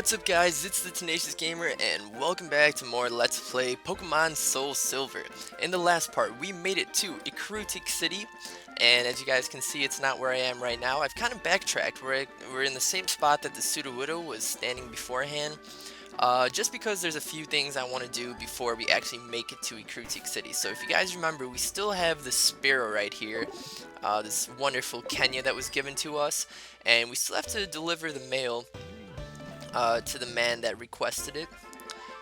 What's up guys, it's the Tenacious Gamer and welcome back to more Let's Play Pokemon Soul Silver. In the last part, we made it to Ecruteak City, and as you guys can see, it's not where I am right now. I've kind of backtracked. We're in the same spot that the Sudowoodo was standing beforehand, just because there's a few things I want to do before we actually make it to Ecruteak City. So if you guys remember, we still have the Sparrow right here, this wonderful Kenya that was given to us, and we still have to deliver the mail to the man that requested it.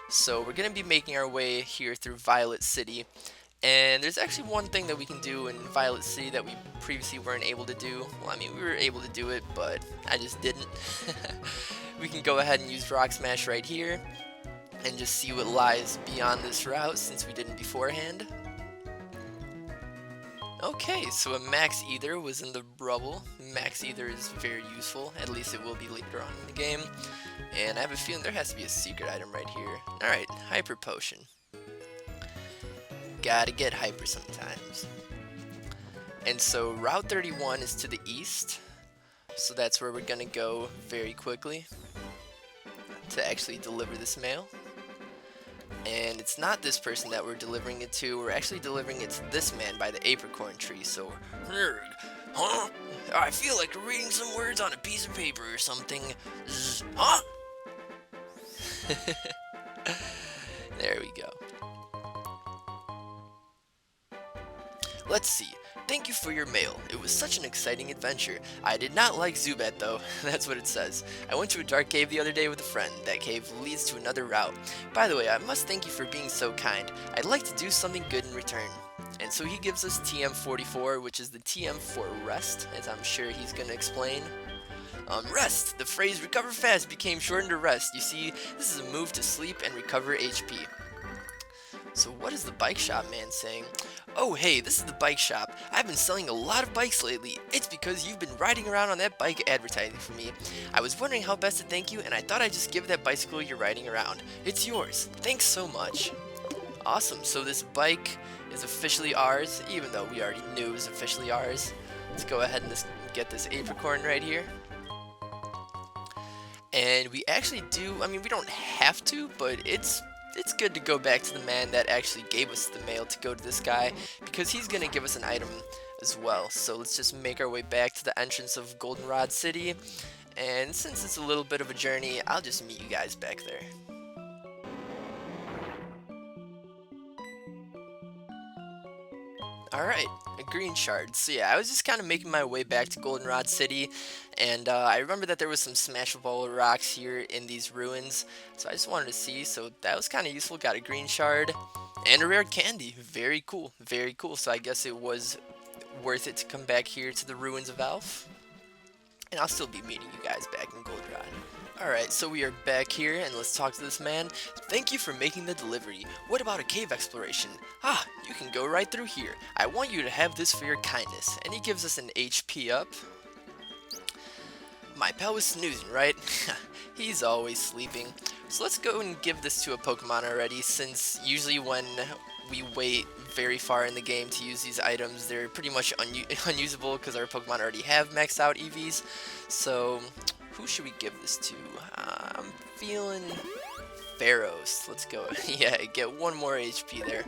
So we're going to be making our way here through Violet City. And there's actually one thing that we can do in Violet City that we previously weren't able to do. Well, I mean, we were able to do it, but I just didn't. We can go ahead and use Rock Smash right here and just see what lies beyond this route since we didn't beforehand. Okay, so a Max Ether was in the rubble. Max Ether is very useful, at least it will be later on in the game. And I have a feeling there has to be a secret item right here. Alright, Hyper Potion. Gotta get hyper sometimes. And so Route 31 is to the east, so that's where we're gonna go very quickly to actually deliver this mail. And it's not this person that we're delivering it to, we're actually delivering it to this man by the apricorn tree, so... Huh? I feel like reading some words on a piece of paper or something. Huh? There we go. Let's see. Thank you for your mail. It was such an exciting adventure. I did not like Zubat though. That's what it says. I went to a dark cave the other day with a friend. That cave leads to another route. By the way, I must thank you for being so kind. I'd like to do something good in return. And so he gives us TM44, which is the TM for rest, as I'm sure he's going to explain. Rest! The phrase recover fast became shortened to rest. You see, this is a move to sleep and recover HP. So what is the bike shop man saying? Oh hey, this is the bike shop. I've been selling a lot of bikes lately. It's because you've been riding around on that bike advertising for me. I was wondering how best to thank you, and I thought I'd just give that bicycle you're riding around. It's yours. Thanks so much. Awesome, so this bike is officially ours, even though we already knew it was officially ours. Let's go ahead and get this apricorn right here. And we actually do, I mean, we don't have to, but it's good to go back to the man that actually gave us the mail to go to this guy, because he's going to give us an item as well. So let's just make our way back to the entrance of Goldenrod City, and since it's a little bit of a journey, I'll just meet you guys back there. Alright, a green shard. So yeah, I was just kind of making my way back to Goldenrod City, and I remember that there was some smashable rocks here in these ruins, so I just wanted to see, so that was kind of useful. Got a green shard, and a rare candy. Very cool, very cool. So I guess it was worth it to come back here to the ruins of Alph, and I'll still be meeting you guys back in Goldenrod. Alright, so we are back here, and let's talk to this man. Thank you for making the delivery. What about a cave exploration? Ah, you can go right through here. I want you to have this for your kindness. And he gives us an HP up. My pal was snoozing, right? He's always sleeping. So let's go and give this to a Pokemon already, since usually when we wait very far in the game to use these items, they're pretty much unusable because our Pokemon already have maxed out EVs. So... who should we give this to? I'm feeling Pharaohs. Let's go. Yeah, get one more HP there.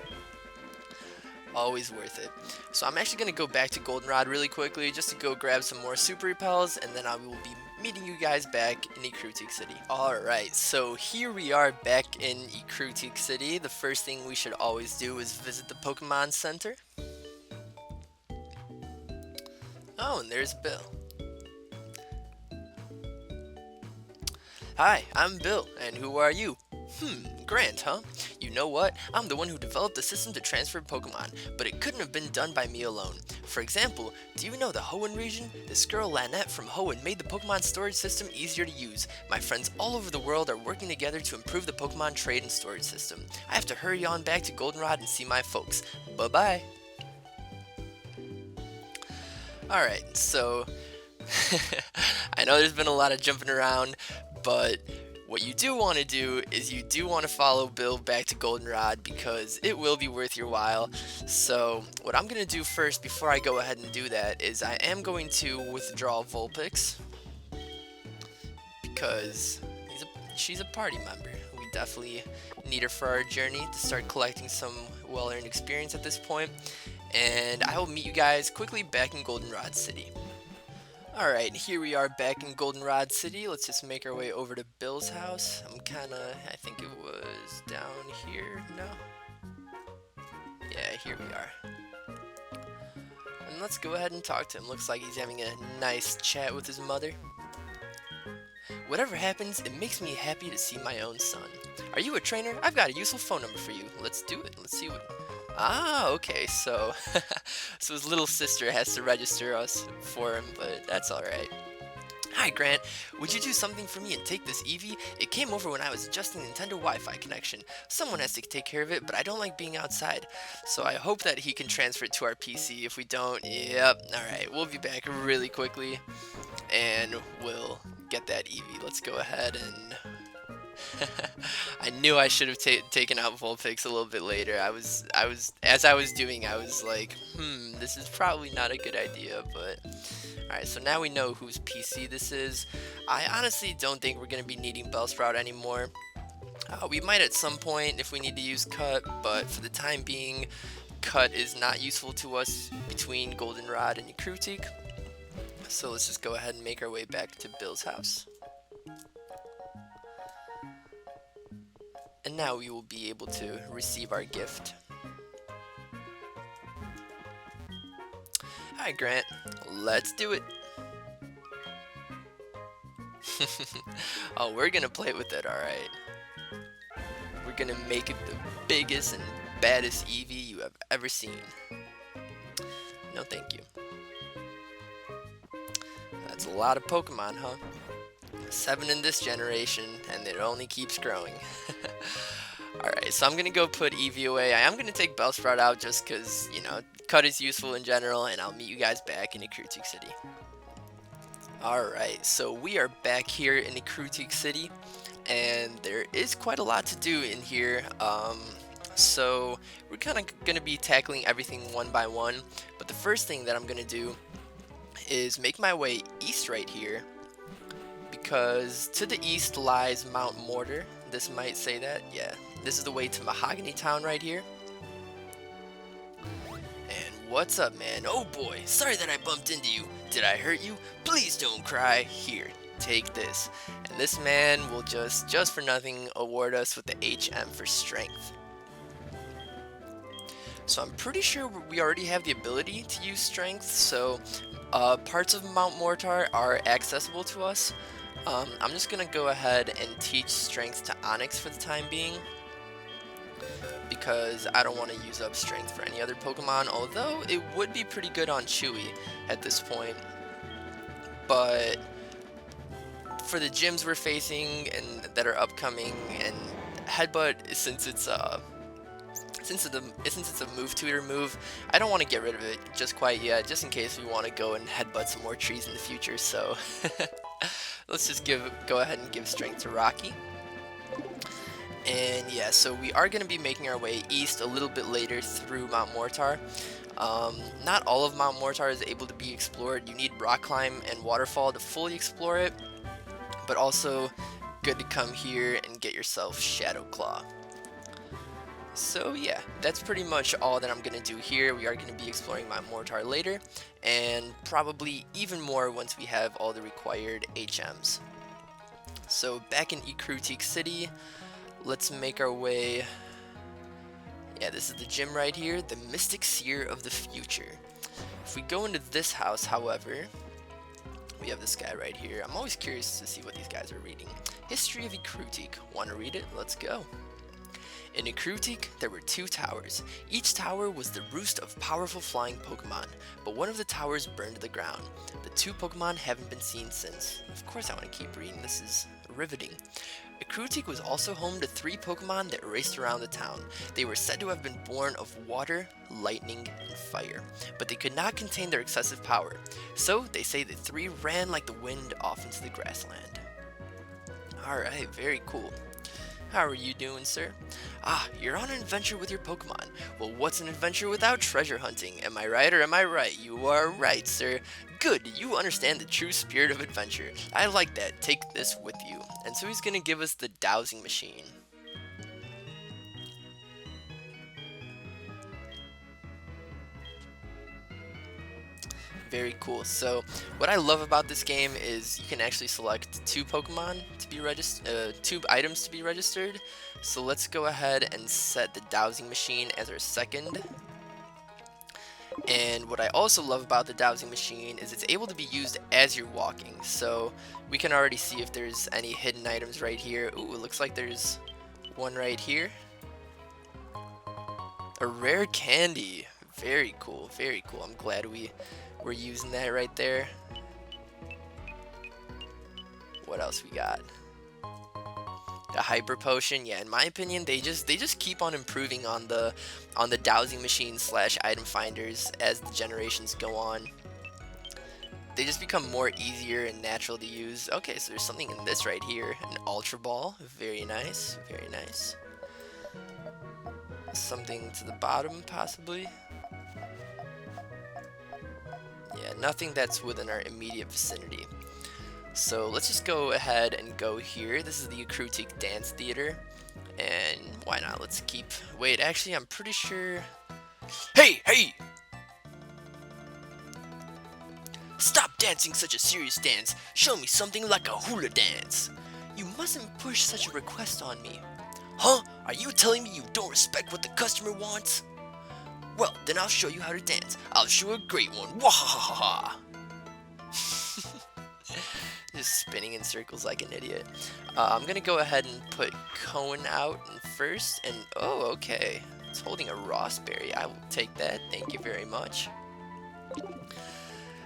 Always worth it. So I'm actually going to go back to Goldenrod really quickly just to go grab some more Super Repels, and then I will be meeting you guys back in Ecruteak City. Alright, so here we are back in Ecruteak City. The first thing we should always do is visit the Pokemon Center. Oh, and there's Bill. Hi, I'm Bill, and who are you? Grant, huh? You know what? I'm the one who developed the system to transfer Pokemon, but it couldn't have been done by me alone. For example, do you know the Hoenn region? This girl Lynette from Hoenn made the Pokemon storage system easier to use. My friends all over the world are working together to improve the Pokemon trade and storage system. I have to hurry on back to Goldenrod and see my folks. Bye-bye. Alright, so... I know there's been a lot of jumping around, but what you do want to do is you do want to follow Bill back to Goldenrod, because it will be worth your while. So what I'm going to do first before I go ahead and do that is I am going to withdraw Vulpix, because she's a party member. We definitely need her for our journey to start collecting some well-earned experience at this point. And I will meet you guys quickly back in Goldenrod City. Alright, here we are back in Goldenrod City. Let's just make our way over to Bill's house. I think it was down here, no? Yeah, here we are. And let's go ahead and talk to him. Looks like he's having a nice chat with his mother. Whatever happens, it makes me happy to see my own son. Are you a trainer? I've got a useful phone number for you. Let's do it. Let's see what... Ah, okay, so... so his little sister has to register us for him, but that's alright. Hi, Grant. Would you do something for me and take this Eevee? It came over when I was adjusting the Nintendo Wi-Fi connection. Someone has to take care of it, but I don't like being outside. So I hope that he can transfer it to our PC. If we don't, yep. Alright, we'll be back really quickly, and we'll get that Eevee. Let's go ahead and... I knew I should have taken out Vulpix a little bit later. As I was doing, I was like, this is probably not a good idea, but... Alright, so now we know whose PC this is. I honestly don't think we're going to be needing Bellsprout anymore. We might at some point if we need to use Cut, but for the time being, Cut is not useful to us between Goldenrod and Ecruteak. So let's just go ahead and make our way back to Bill's house. And now we will be able to receive our gift. Hi, Grant. Let's do it. Oh, we're gonna play with it, alright. We're gonna make it the biggest and baddest Eevee you have ever seen. No, thank you. That's a lot of Pokemon, huh? 7 in this generation, and it only keeps growing. Alright, so I'm gonna go put Eevee away. I am gonna take Bellsprout out just because, you know, Cut is useful in general, and I'll meet you guys back in Ecruteak City. Alright, so we are back here in Ecruteak City, and there is quite a lot to do in here. So we're kind of gonna be tackling everything one by one, but the first thing that I'm gonna do is make my way east right here, because to the east lies Mount Mortar. This might say that, yeah. This is the way to Mahogany Town right here. And what's up, man? Oh boy, sorry that I bumped into you. Did I hurt you? Please don't cry. Here, take this. And this man will just for nothing award us with the HM for strength. So I'm pretty sure we already have the ability to use strength, so parts of Mount Mortar are accessible to us. I'm just gonna go ahead and teach strength to Onyx for the time being, because I don't want to use up strength for any other Pokemon, although it would be pretty good on Chewy at this point. But for the gyms we're facing and that are upcoming, and Headbutt, since it's a move tutor move, I don't want to get rid of it just quite yet, just in case we want to go and headbutt some more trees in the future. So let's just go ahead and give strength to Rocky. And yeah, so we are going to be making our way east a little bit later through Mount Mortar. Not all of Mount Mortar is able to be explored. You need Rock Climb and Waterfall to fully explore it, but also good to come here and get yourself Shadow Claw. So yeah, that's pretty much all that I'm going to do here. We are going to be exploring Mount Mortar later, and probably even more once we have all the required HMs. So back in Ecruteak City, let's make our way... Yeah, this is the gym right here, the Mystic Seer of the Future. If we go into this house, however, we have this guy right here. I'm always curious to see what these guys are reading. History of Ecruteak. Want to read it? Let's go. In Ecruteak, there were 2 towers. Each tower was the roost of powerful flying Pokemon, but one of the towers burned to the ground. The 2 Pokemon haven't been seen since. Of course I want to keep reading, this is riveting. Ecruteak was also home to 3 Pokemon that raced around the town. They were said to have been born of water, lightning, and fire, but they could not contain their excessive power. So they say the 3 ran like the wind off into the grassland. Alright, very cool. How are you doing, sir? Ah, you're on an adventure with your Pokemon. Well, what's an adventure without treasure hunting? Am I right or am I right? You are right, sir. Good, you understand the true spirit of adventure. I like that. Take this with you. And so he's gonna give us the dowsing machine. Very cool. So what I love about this game is you can actually select two Pokemon to be two items to be registered. So let's go ahead and set the dowsing machine as our second. And what I also love about the dowsing machine is it's able to be used as you're walking. So we can already see if there's any hidden items right here. Ooh, it looks like there's one right here. A rare candy. Very cool, very cool. I'm glad we're using that right there. What else we got? The hyper potion. Yeah, in my opinion, they just keep on improving on the dowsing machine slash item finders as the generations go on. They just become more easier and natural to use. Okay, so there's something in this right here. An ultra ball. Very nice, very nice. Something to the bottom, possibly. Yeah, nothing that's within our immediate vicinity. So let's just go ahead and go here. This is the Ecruteak Dance Theater. And why not? Let's keep... Wait, actually, I'm pretty sure... Hey! Hey! Stop dancing such a serious dance. Show me something like a hula dance. You mustn't push such a request on me. Huh? Are you telling me you don't respect what the customer wants? Well, then I'll show you how to dance. I'll show a great one. Wahahaha! Just spinning in circles like an idiot. I'm gonna go ahead and put Cone out first. And oh, okay. It's holding a Rossberry. I will take that. Thank you very much.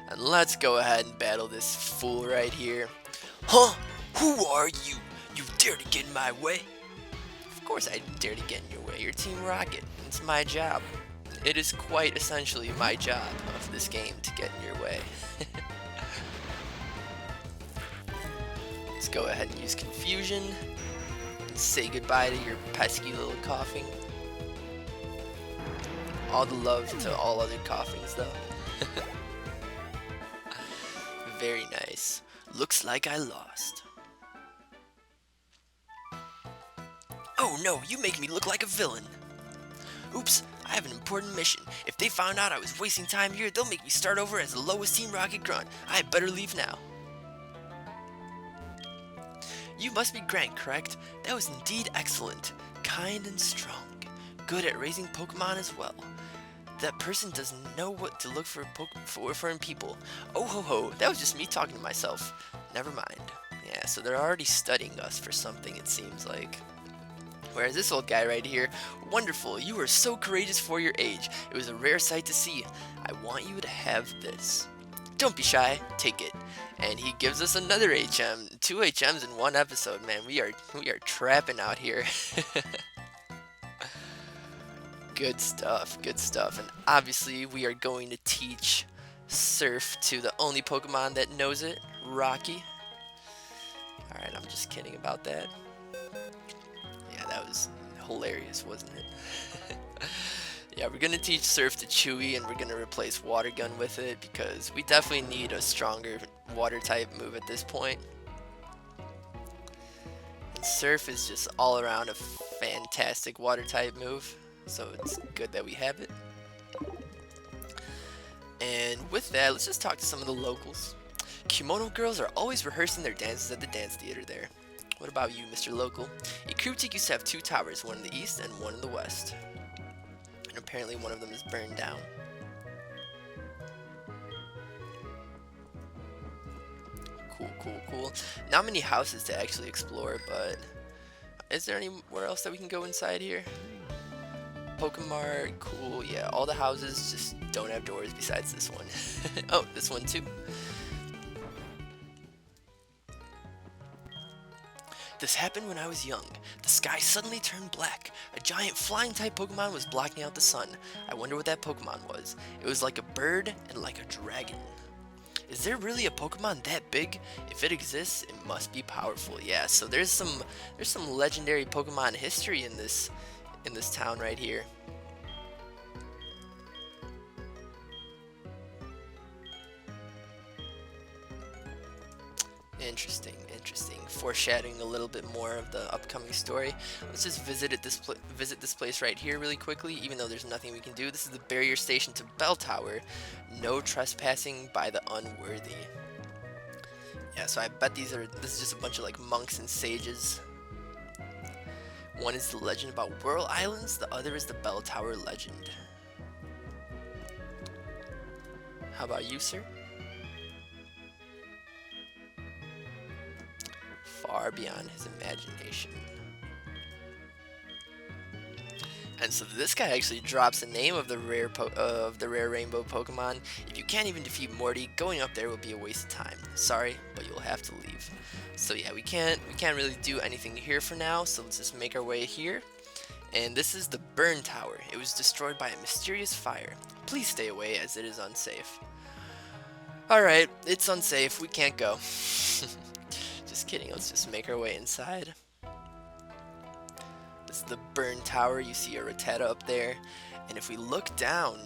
And let's go ahead and battle this fool right here. Huh? Who are you? You dare to get in my way? Of course I dare to get in your way. You're Team Rocket. It's my job. It is quite essentially my job of this game to get in your way. Let's go ahead and use Confusion. And say goodbye to your pesky little coughing. All the love to all other coughings though. Very nice. Looks like I lost. Oh no, you make me look like a villain. Oops, I have an important mission. If they found out I was wasting time here, they'll make me start over as the lowest Team Rocket grunt. I had better leave now. You must be Grant, correct? That was indeed excellent. Kind and strong. Good at raising Pokemon as well. That person doesn't know what to look for in people. Oh ho ho, that was just me talking to myself. Never mind. Yeah, so they're already studying us for something, it seems like. Whereas this old guy right here, wonderful, you are so courageous for your age. It was a rare sight to see. I want you to have this. Don't be shy, take it. And he gives us another HM, 2 HMs in one episode, man. We are trapping out here. Good stuff, good stuff. And obviously we are going to teach Surf to the only Pokemon that knows it, Rocky. Alright, I'm just kidding about that. Yeah, that was hilarious, wasn't it? Yeah, we're gonna teach Surf to Chewy, and we're gonna replace Water Gun with it because we definitely need a stronger water type move at this point. And Surf is just all around a fantastic water type move, so it's good that we have it. And with that, let's just talk to some of the locals. Kimono girls are always rehearsing their dances at the dance theater there. What about you, Mr. Local? Ecruteak used to have 2 towers, one in the east and one in the west. And apparently one of them is burned down. Cool, cool, cool. Not many houses to actually explore, but is there anywhere else that we can go inside here? Pokemart, cool, yeah, all the houses just don't have doors besides this one. Oh, this one too. This happened when I was young. The sky suddenly turned black. A giant flying type Pokemon was blocking out the sun. I wonder what that Pokemon was. It was like a bird and like a dragon. Is there really a Pokemon that big? If it exists, it must be powerful. Yeah, so there's some legendary Pokemon history in this town right here. Interesting, interesting. Foreshadowing a little bit more of the upcoming story. Let's just visit this place right here really quickly, even though there's nothing we can do. This is the barrier station to Bell Tower. No trespassing by the unworthy. Yeah, so I bet this is just a bunch of like monks and sages. One is the legend about Whirl Islands, the other is the Bell Tower legend. How about you, sir? Far beyond his imagination. And so this guy actually drops the name of the rare rainbow Pokemon. If you can't even defeat Morty, going up there will be a waste of time. Sorry, but you'll have to leave. So yeah, we can't really do anything here for now. So let's just make our way here. And this is the Burn Tower. It was destroyed by a mysterious fire. Please stay away as it is unsafe. Alright, it's unsafe. We can't go. Just kidding. Let's just make our way inside. This is the Burn Tower. You see a Rattata up there. And if we look down,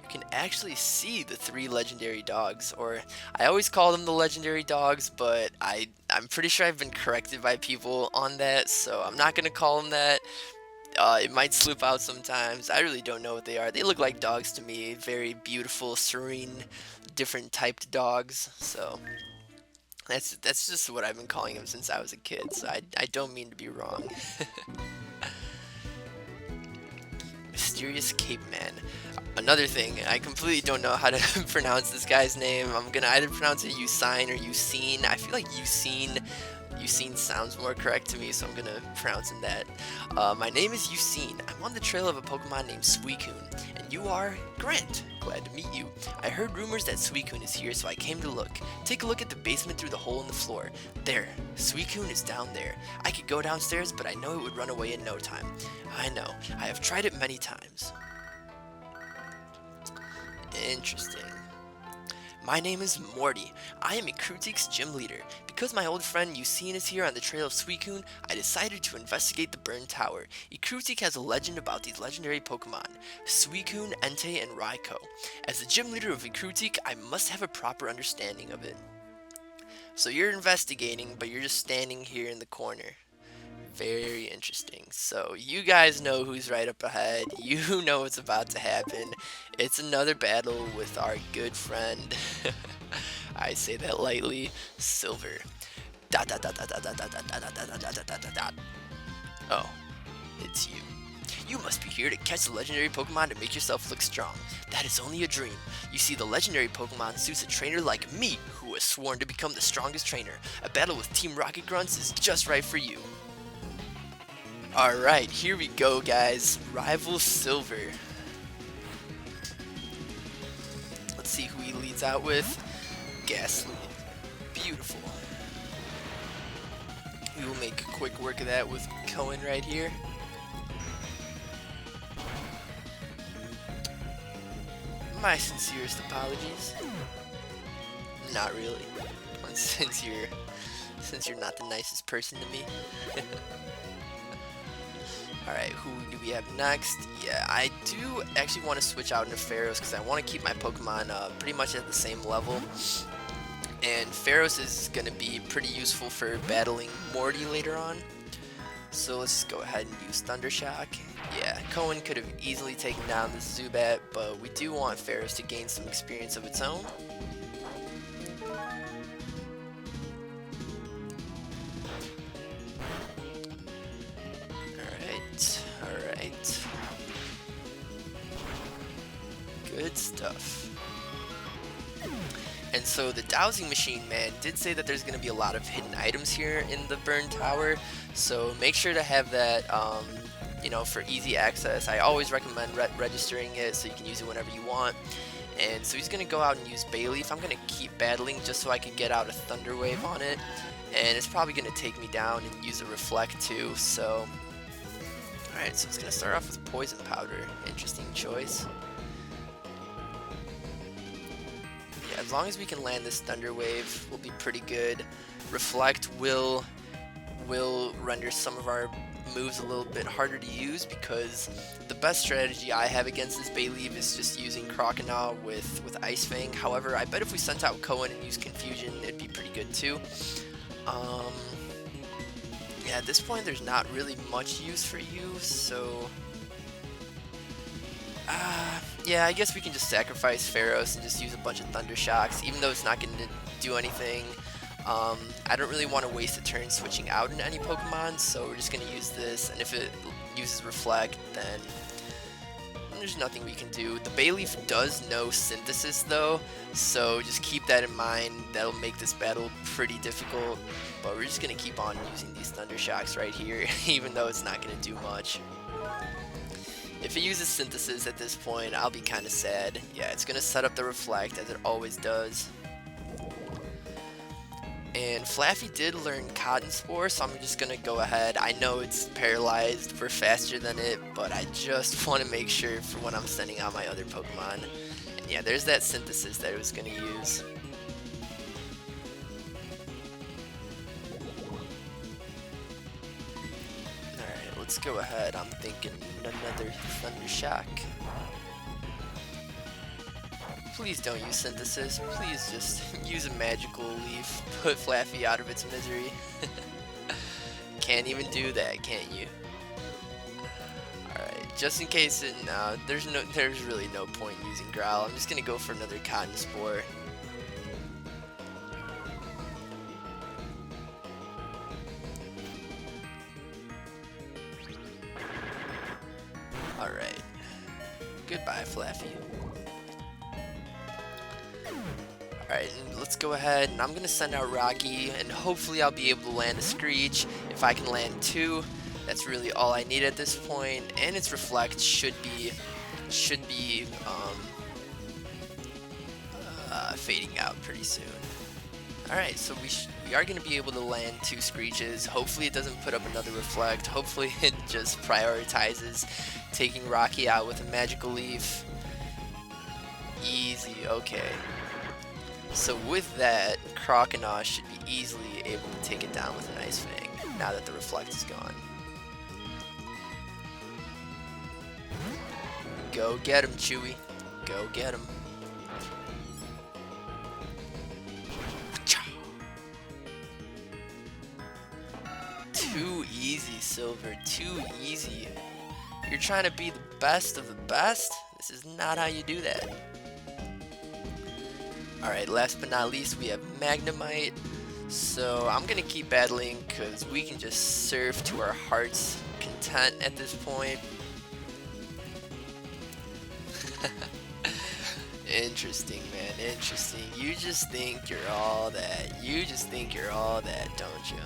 you can actually see the 3 legendary dogs. Or, I always call them the legendary dogs, but I'm pretty sure I've been corrected by people on that, so I'm not going to call them that. It might slip out sometimes. I really don't know what they are. They look like dogs to me. Very beautiful, serene, different typed dogs. So that's just what I've been calling them since I was a kid. So I don't mean to be wrong. Mysterious Cape Man. Another thing, I completely don't know how to pronounce this guy's name. I'm gonna either pronounce it Usain or Usain. I feel like Usain sounds more correct to me, so I'm gonna pronounce it that. My name is Usain. I'm on the trail of a Pokemon named Suicune, and you are Grant. Glad to meet you. I heard rumors that Suicune is here, so I came to look. Take a look at the basement through the hole in the floor. There, Suicune is down there. I could go downstairs, but I know it would run away in no time. I know. I have tried it many times. Interesting. My name is Morty. I am Ecruteak's gym leader. Because my old friend Usain is here on the trail of Suicune, I decided to investigate the Burn Tower. Ecruteak has a legend about these legendary Pokemon, Suicune, Entei, and Raikou. As the gym leader of Ecruteak, I must have a proper understanding of it. So you're investigating, but you're just standing here in the corner. Very interesting. So you guys know who's right up ahead. You know what's about to happen. It's another battle with our good friend. I say that lightly. Silver. Oh, it's you. You must be here to catch the legendary Pokemon to make yourself look strong. That is only a dream. You see, the legendary Pokemon suits a trainer like me, who has sworn to become the strongest trainer. A battle with Team Rocket Grunts is just right for you. Alright, here we go, guys. Rival Silver. Let's see who he leads out with. Ghastly. Beautiful. We will make quick work of that with Cohen right here. My sincerest apologies. Not really. Since you're not the nicest person to me. Alright, who do we have next? Yeah, I do actually want to switch out into Pharaohs because I want to keep my Pokemon pretty much at the same level. And Pharaohs is going to be pretty useful for battling Morty later on. So let's just go ahead and use Thunder Shock. Yeah, Cohen could have easily taken down the Zubat, but we do want Pharaohs to gain some experience of its own. Alright. Good stuff. And so the dowsing machine man did say that there's going to be a lot of hidden items here in the Burn Tower, so make sure to have that, you know, for easy access. I always recommend registering it so you can use it whenever you want. And so he's going to go out and use Bayleaf. I'm going to keep battling just so I can get out a Thunder Wave on it, and it's probably going to take me down and use a Reflect too, so... Alright, so it's going to start off with Poison Powder. Interesting choice. Yeah, as long as we can land this Thunder Wave, we'll be pretty good. Reflect will render some of our moves a little bit harder to use because the best strategy I have against this Bayleaf is just using Crocodile with Ice Fang. However, I bet if we sent out Cohen and used Confusion, it'd be pretty good too. Um, yeah, at this point, there's not really much use for you, so... yeah, I guess we can just sacrifice Pharaohs and just use a bunch of Thunder Shocks, even though it's not going to do anything. I don't really want to waste a turn switching out in any Pokemon, so we're just going to use this, and if it uses Reflect, then there's nothing we can do. The Bayleaf does know Synthesis though, so just keep that in mind. That'll make this battle pretty difficult, but we're just going to keep on using these Thunder Shocks right here, even though it's not going to do much. If it uses Synthesis at this point, I'll be kind of sad. Yeah, it's going to set up the Reflect, as it always does. And Flaffy did learn Cotton Spore, so I'm just going to go ahead. I know it's paralyzed, we're faster than it, but I just want to make sure for when I'm sending out my other Pokemon. And yeah, there's that Synthesis that it was going to use. Alright, let's go ahead. I'm thinking another Thunder Shock. Please don't use Synthesis. Please just use a Magical Leaf. Put Flaffy out of its misery. Can't even do that, can't you? Alright, just in case it, there's really no point using Growl. I'm just gonna go for another Cotton Spore. Alright. Goodbye, Flaffy. Alright, let's go ahead, and I'm going to send out Rocky, and hopefully I'll be able to land a Screech. If I can land 2, that's really all I need at this point, and its Reflect should be fading out pretty soon. Alright, so we are going to be able to land 2 Screeches. Hopefully it doesn't put up another Reflect. Hopefully it just prioritizes taking Rocky out with a Magical Leaf. Easy, okay. So with that, Croconaw should be easily able to take it down with an Ice Fang, now that the Reflect is gone. Go get him, Chewy. Go get him. Too easy, Silver. Too easy. You're trying to be the best of the best? This is not how you do that. Alright, last but not least, we have Magnemite. So I'm going to keep battling because we can just surf to our heart's content at this point. Interesting, man, interesting. You just think you're all that. You just think you're all that, don't you?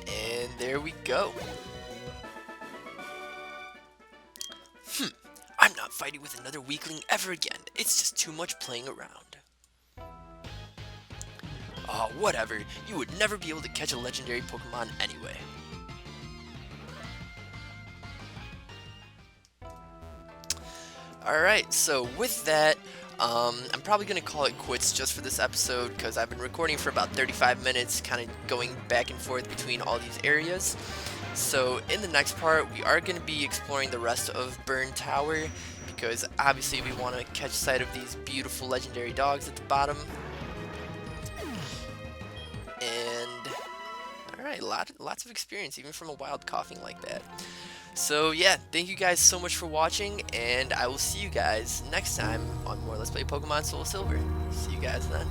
And there we go. I'm not fighting with another weakling ever again. It's just too much playing around. Oh, whatever. You would never be able to catch a legendary Pokemon anyway. Alright, so with that, I'm probably going to call it quits just for this episode because I've been recording for about 35 minutes, kind of going back and forth between all these areas. So in the next part, we are going to be exploring the rest of Burn Tower because obviously we want to catch sight of these beautiful legendary dogs at the bottom. And alright, lots of experience even from a wild coughing like that. So yeah, thank you guys so much for watching, and I will see you guys next time on more Let's Play Pokemon Soul Silver. See you guys then.